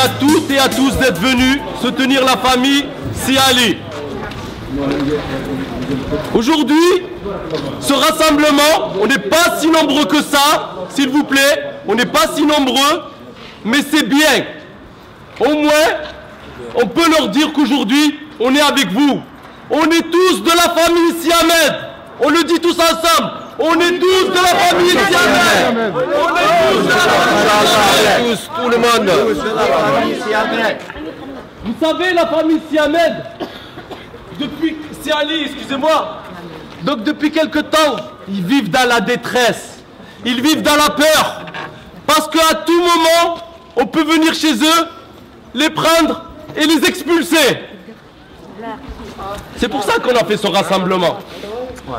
à toutes et à tous d'être venus soutenir la famille Siali. Aujourd'hui, ce rassemblement, on n'est pas si nombreux que ça, s'il vous plaît, on n'est pas si nombreux, mais c'est bien. Au moins, on peut leur dire qu'aujourd'hui, on est avec vous. On est tous de la famille Siamed. On le dit tous ensemble. On est tous de la famille Siamed. On est tous de la famille Siamed. Tout le monde. Vous savez, la famille Siamed, depuis Siali, excusez-moi, donc depuis quelque temps, ils vivent dans la détresse. Ils vivent dans la peur. Parce qu'à tout moment, on peut venir chez eux, les prendre et les expulser. C'est pour ça qu'on a fait ce rassemblement.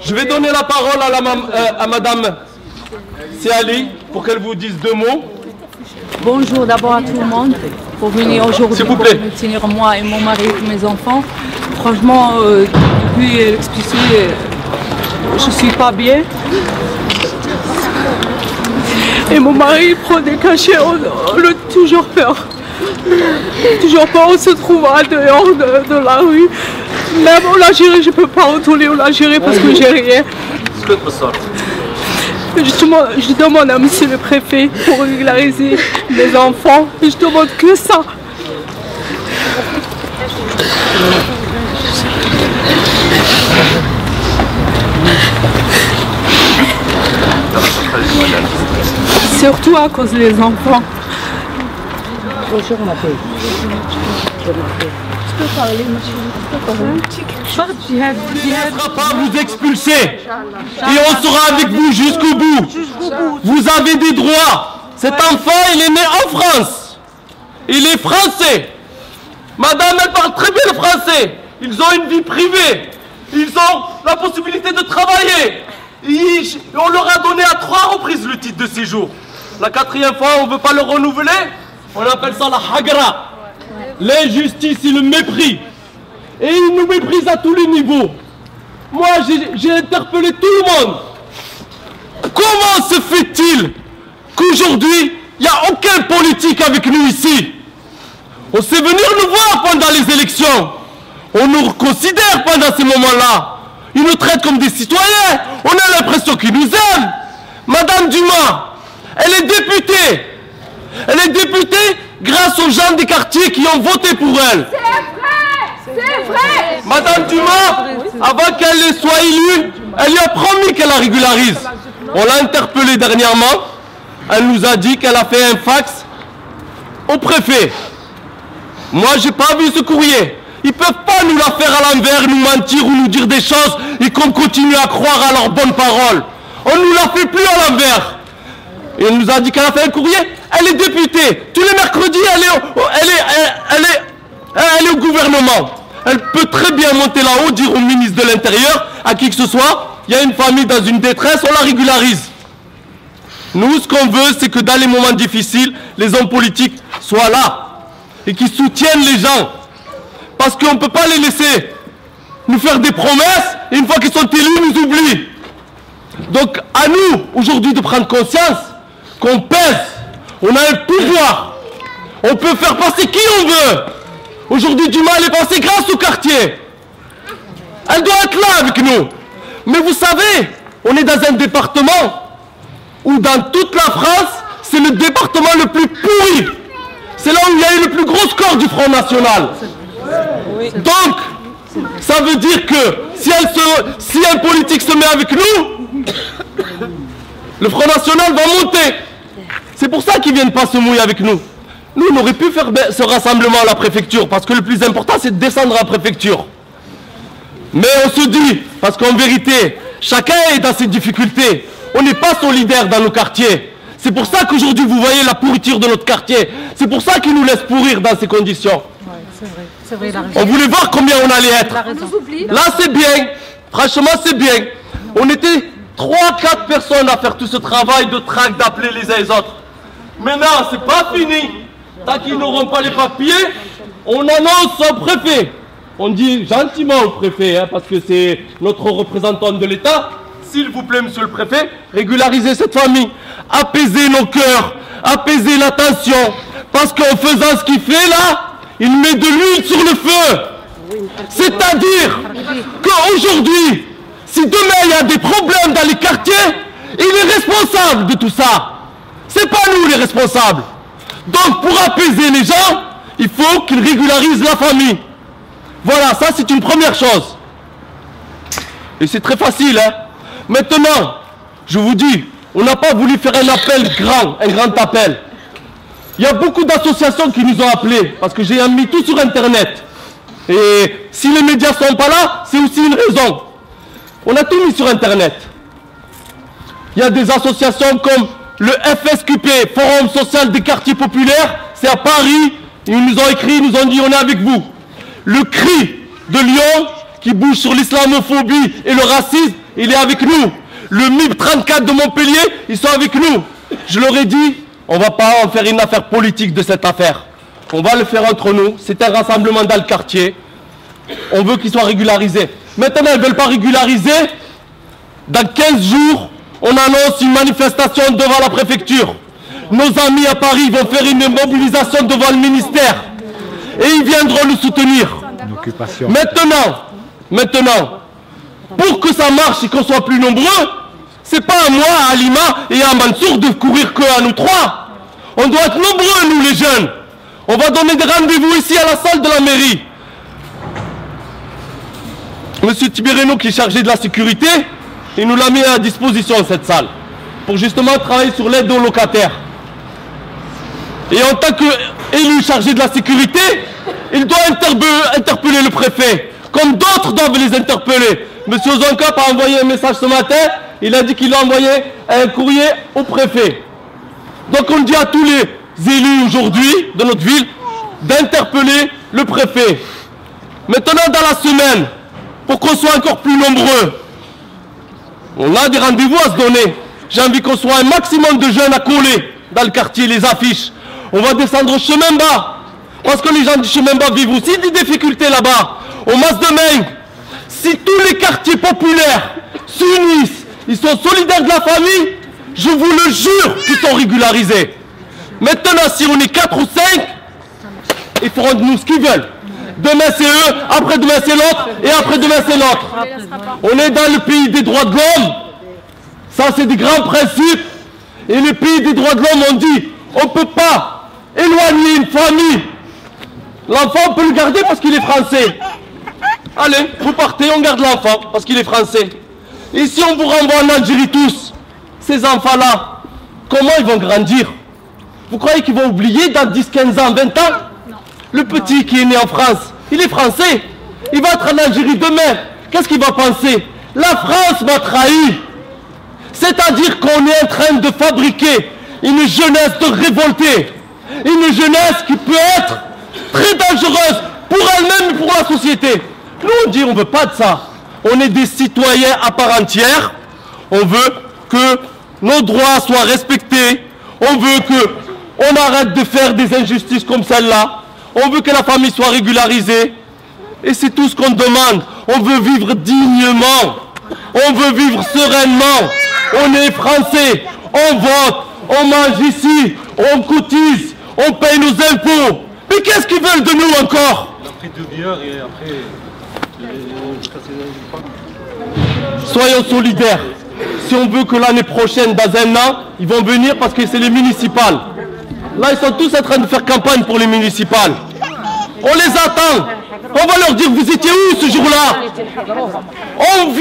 Je vais donner la parole à Madame Siali pour qu'elle vous dise deux mots. Bonjour d'abord à tout le monde pour venir aujourd'hui pour me tenir moi et mon mari et mes enfants. Franchement, depuis l'expulsion, je suis pas bien. Et mon mari prend des cachets, on a toujours peur. Toujours pas, on se trouve à dehors de la rue. Même en Algérie, je ne peux pas retourner en Algérie parce que j'ai rien. Je demande à monsieur le préfet pour régulariser les enfants. Je demande que ça. Surtout à cause des enfants. Bonjour ma fille. Je peux parler, monsieur. On ne laissera pas vous expulser. Et on sera avec vous jusqu'au bout. Vous avez des droits. Cet enfant, il est né en France. Il est français. Madame, elle parle très bien le français. Ils ont une vie privée. Ils ont la possibilité de travailler. Et on leur a donné à 3 reprises le titre de séjour. La 4e fois, on ne veut pas le renouveler. On appelle ça la hagra. L'injustice et le mépris. Et ils nous méprisent à tous les niveaux. Moi, j'ai interpellé tout le monde. Comment se fait-il qu'aujourd'hui, il n'y a aucun politique avec nous ici? On sait venir nous voir pendant les élections. On nous considère pendant ces moments-là. Ils nous traitent comme des citoyens. On a l'impression qu'ils nous aiment. Madame Dumas, elle est députée. Elle est députée grâce aux gens des quartiers qui ont voté pour elle. C'est vrai! C'est vrai! Madame Dumas, avant qu'elle soit élue, elle lui a promis qu'elle la régularise. On l'a interpellée dernièrement. Elle nous a dit qu'elle a fait un fax au préfet. Moi, j'ai pas vu ce courrier. Ils peuvent pas nous la faire à l'envers, nous mentir ou nous dire des choses et qu'on continue à croire à leurs bonnes paroles. On nous la fait plus à l'envers. Et elle nous a dit qu'elle a fait un courrier. Elle est députée. Tous les mercredis, elle est au gouvernement. Elle peut très bien monter là-haut, dire au ministre de l'Intérieur, à qui que ce soit, il y a une famille dans une détresse, on la régularise. Nous, ce qu'on veut, c'est que dans les moments difficiles, les hommes politiques soient là et qu'ils soutiennent les gens. Parce qu'on ne peut pas les laisser nous faire des promesses et une fois qu'ils sont élus, ils nous oublient. Donc, à nous, aujourd'hui, de prendre conscience qu'on pèse. On a un pouvoir. On peut faire passer qui on veut. Aujourd'hui, Dumas, elle est passée grâce au quartier. Elle doit être là avec nous. Mais vous savez, on est dans un département où dans toute la France, c'est le département le plus pourri. C'est là où il y a eu le plus gros score du Front National. Donc, ça veut dire que si un politique se met avec nous, le Front National va monter. C'est pour ça qu'ils ne viennent pas se mouiller avec nous. Nous, on aurait pu faire ce rassemblement à la préfecture, parce que le plus important, c'est de descendre à la préfecture. Mais on se dit, parce qu'en vérité, chacun est dans ses difficultés. On n'est pas solidaires dans nos quartiers. C'est pour ça qu'aujourd'hui, vous voyez la pourriture de notre quartier. C'est pour ça qu'ils nous laissent pourrir dans ces conditions. C'est vrai, on voulait voir combien on allait être. Là, c'est bien. Franchement, c'est bien. On était 3-4 personnes à faire tout ce travail de traque, d'appeler les uns les autres. Maintenant, c'est pas fini. Tant qu'ils n'auront pas les papiers, on annonce au préfet. On dit gentiment au préfet, hein, parce que c'est notre représentant de l'État. S'il vous plaît, monsieur le préfet, régularisez cette famille. Apaisez nos cœurs, apaisez la tension. Parce qu'en faisant ce qu'il fait là, il met de l'huile sur le feu. C'est-à-dire qu'aujourd'hui, si demain il y a des problèmes dans les quartiers, il est responsable de tout ça. C'est pas nous les responsables. Donc pour apaiser les gens, il faut qu'ils régularisent la famille. Voilà, ça c'est une première chose. Et c'est très facile, hein. Maintenant, je vous dis, on n'a pas voulu faire un appel grand, un grand appel. Il y a beaucoup d'associations qui nous ont appelés, parce que j'ai mis tout sur Internet. Et si les médias ne sont pas là, c'est aussi une raison. On a tout mis sur Internet. Il y a des associations comme le FSQP, Forum Social des Quartiers Populaires, c'est à Paris. Ils nous ont écrit, ils nous ont dit on est avec vous. Le CRI de Lyon, qui bouge sur l'islamophobie et le racisme, il est avec nous. Le MIB 34 de Montpellier, ils sont avec nous. Je leur ai dit, on ne va pas en faire une affaire politique de cette affaire. On va le faire entre nous. C'est un rassemblement dans le quartier. On veut qu'ils soient régularisés. Maintenant, ils ne veulent pas régulariser. Dans 15 jours, on annonce une manifestation devant la préfecture. Nos amis à Paris vont faire une mobilisation devant le ministère. Et ils viendront nous soutenir. Maintenant, pour que ça marche et qu'on soit plus nombreux, c'est pas à moi, à Alima et à Mansour de courir que à nous trois. On doit être nombreux, nous les jeunes. On va donner des rendez-vous ici à la salle de la mairie. Monsieur Tibérino, qui est chargé de la sécurité, il nous l'a mis à disposition, cette salle, pour justement travailler sur l'aide aux locataires. Et en tant qu'élu chargé de la sécurité, il doit interpeller le préfet, comme d'autres doivent les interpeller. Monsieur Zonkap a envoyé un message ce matin, il a dit qu'il a envoyé un courrier au préfet. Donc on dit à tous les élus aujourd'hui de notre ville d'interpeller le préfet. Maintenant dans la semaine, pour qu'on soit encore plus nombreux, on a des rendez-vous à se donner. J'ai envie qu'on soit un maximum de jeunes à coller dans le quartier, les affiches. On va descendre au chemin bas, parce que les gens du chemin bas vivent aussi des difficultés là-bas. Au Mas de Meng, si tous les quartiers populaires s'unissent, ils sont solidaires de la famille, je vous le jure qu'ils sont régularisés. Maintenant, si on est 4 ou 5, ils feront de nous ce qu'ils veulent. Demain c'est eux, après-demain c'est l'autre, et après-demain c'est l'autre. On est dans le pays des droits de l'homme. Ça c'est des grands principes. Et le pays des droits de l'homme, on dit, on ne peut pas éloigner une famille. L'enfant, on peut le garder parce qu'il est français. Allez, vous partez, on garde l'enfant parce qu'il est français. Et si on vous renvoie en Algérie tous, ces enfants-là, comment ils vont grandir? Vous croyez qu'ils vont oublier dans 10, 15 ans, 20 ans? Le petit qui est né en France, il est français. Il va être en Algérie demain. Qu'est-ce qu'il va penser? La France m'a trahi. C'est-à-dire qu'on est en train de fabriquer une jeunesse de révoltés. Une jeunesse qui peut être très dangereuse pour elle-même et pour la société. Nous, on dit on ne veut pas de ça. On est des citoyens à part entière. On veut que nos droits soient respectés. On veut qu'on arrête de faire des injustices comme celle-là. On veut que la famille soit régularisée. Et c'est tout ce qu'on demande. On veut vivre dignement. On veut vivre sereinement. On est français. On vote. On mange ici. On cotise. On paye nos impôts. Mais qu'est-ce qu'ils veulent de nous encore? Après 2 heures et après... Soyons solidaires. Si on veut que l'année prochaine, dans un an, ils vont venir parce que c'est les municipales. Là, ils sont tous en train de faire campagne pour les municipales. On les attend. On va leur dire, vous étiez où ce jour-là? On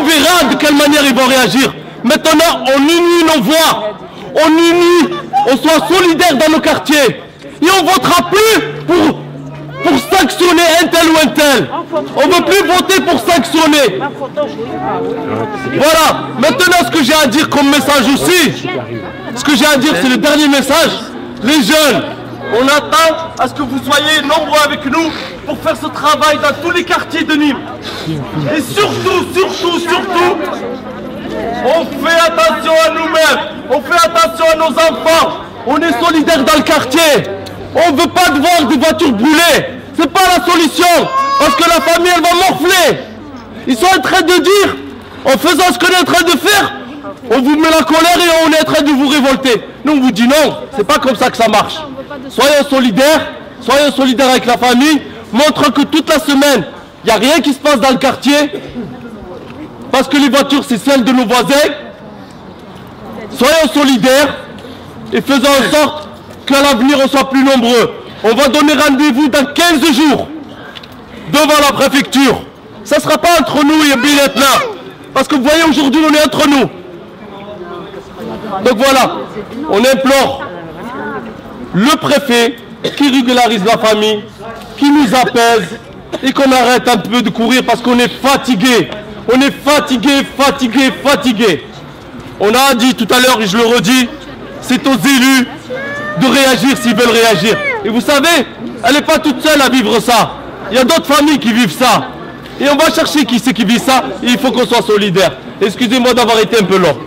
verra de quelle manière ils vont réagir. Maintenant, on unit nos voix. On soit solidaires dans nos quartiers. Et on ne votera plus pour sanctionner un tel ou un tel. On ne veut plus voter pour sanctionner. Voilà. Maintenant, ce que j'ai à dire comme message aussi, c'est le dernier message. Les jeunes, on attend à ce que vous soyez nombreux avec nous pour faire ce travail dans tous les quartiers de Nîmes. Et surtout, on fait attention à nous-mêmes, on fait attention à nos enfants, on est solidaires dans le quartier. On ne veut pas de voir des voitures brûlées, c'est pas la solution, parce que la famille elle va morfler. Ils sont en train de dire, en faisant ce qu'on est en train de faire, on vous met la colère et on est en train de vous révolter. Nous, on vous dit non, c'est pas comme ça que ça marche. Soyons solidaires avec la famille, montrons que toute la semaine, il n'y a rien qui se passe dans le quartier, parce que les voitures, c'est celles de nos voisins. Soyons solidaires et faisons en sorte qu'à l'avenir, on soit plus nombreux. On va donner rendez-vous dans 15 jours devant la préfecture. Ça ne sera pas entre nous et Binet là. Parce que vous voyez, aujourd'hui, on est entre nous. Donc voilà, on implore le préfet qui régularise la famille, qui nous apaise et qu'on arrête un peu de courir parce qu'on est fatigué. On est fatigué. On a dit tout à l'heure, et je le redis, c'est aux élus de réagir s'ils veulent réagir. Et vous savez, elle n'est pas toute seule à vivre ça. Il y a d'autres familles qui vivent ça. Et on va chercher qui c'est qui vit ça. Et il faut qu'on soit solidaire. Excusez-moi d'avoir été un peu long.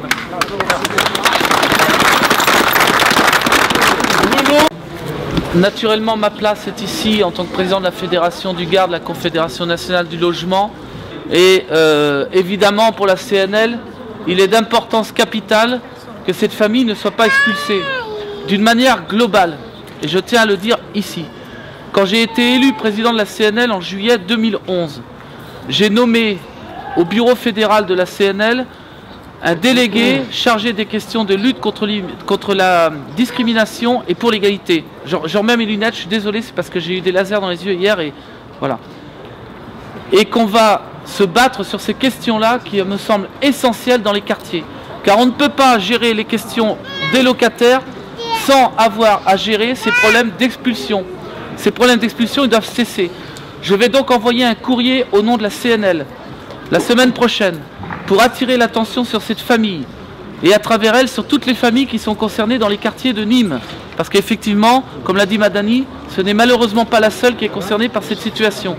Naturellement, ma place est ici en tant que président de la Fédération du Gard, de la Confédération nationale du logement. Et évidemment, pour la CNL, il est d'importance capitale que cette famille ne soit pas expulsée d'une manière globale. Et je tiens à le dire ici. Quand j'ai été élu président de la CNL en juillet 2011, j'ai nommé au bureau fédéral de la CNL un délégué chargé des questions de lutte contre la discrimination et pour l'égalité. Je remets mes lunettes, je suis désolé, c'est parce que j'ai eu des lasers dans les yeux hier et voilà. Et qu'on va se battre sur ces questions-là qui me semblent essentielles dans les quartiers. Car on ne peut pas gérer les questions des locataires sans avoir à gérer ces problèmes d'expulsion. Ces problèmes d'expulsion, ils doivent cesser. Je vais donc envoyer un courrier au nom de la CNL la semaine prochaine pour attirer l'attention sur cette famille et à travers elle sur toutes les familles qui sont concernées dans les quartiers de Nîmes. Parce qu'effectivement, comme l'a dit Madani, ce n'est malheureusement pas la seule qui est concernée par cette situation.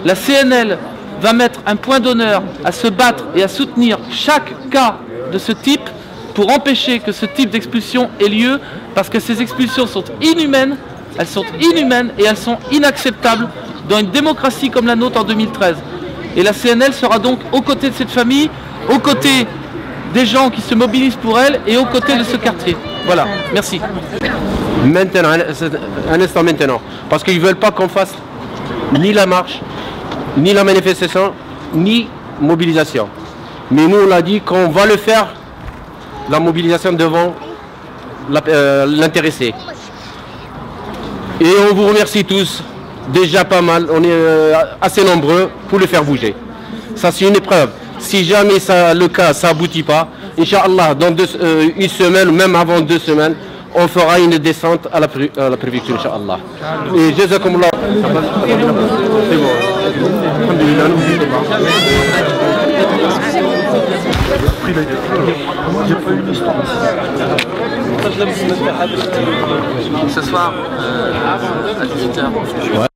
La CNL va mettre un point d'honneur à se battre et à soutenir chaque cas de ce type pour empêcher que ce type d'expulsion ait lieu, parce que ces expulsions sont inhumaines et elles sont inacceptables dans une démocratie comme la nôtre en 2013. Et la CNL sera donc aux côtés de cette famille, aux côtés des gens qui se mobilisent pour elle et aux côtés de ce quartier. Voilà, merci. Maintenant, un instant maintenant, parce qu'ils ne veulent pas qu'on fasse ni la marche, ni la manifestation, ni mobilisation. Mais nous, on a dit qu'on va le faire, la mobilisation devant l'intéressé. Et on vous remercie tous, déjà pas mal, on est assez nombreux pour le faire bouger. Ça, c'est une épreuve. Si jamais le cas, ça aboutit pas, Inch'Allah, dans une semaine, ou même avant 2 semaines, on fera une descente à la préfecture, Inch'Allah. Et Jazakumullah. C'est bon. Ce soir, à 18h.